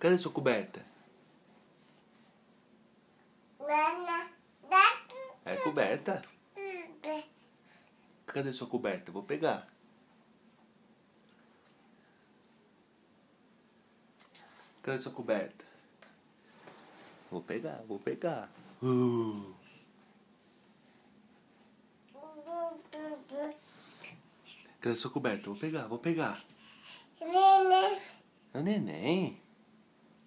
Cadê sua coberta? É coberta? Cadê sua coberta? Vou pegar. Cadê sua coberta? Vou pegar, vou pegar. Cadê sua coberta? Vou pegar, vou pegar. É o neném.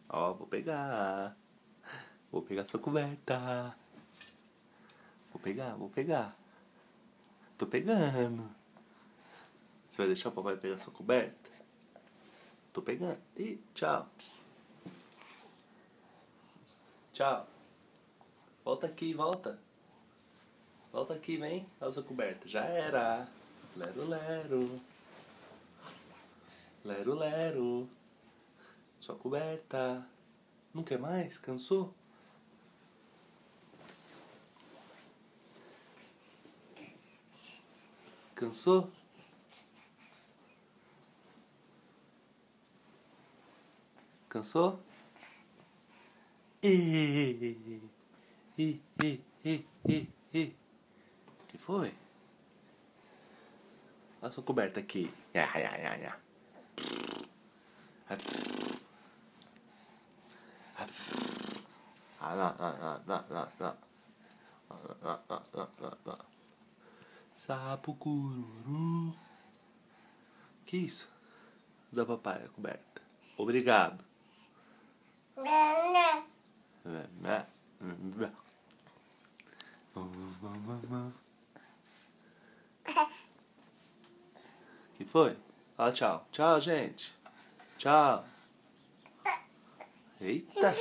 Ó, vou pegar. Vou pegar sua coberta. Vou pegar, vou pegar. Tô pegando. Você vai deixar o papai pegar sua coberta? Tô pegando. Ih, tchau. Tchau. Volta aqui, volta. Volta aqui, vem. Olha a sua coberta. Já era. Lero, lero. Lero, lero. Sua coberta. Não quer mais? Cansou? Cansou? Cansou? Que foi? Olha a sua coberta aqui. Sapo cururu. Que isso? Da papai a coberta. Obrigado. Que foi? Fala tchau. Tchau, gente. Tchau. Eita.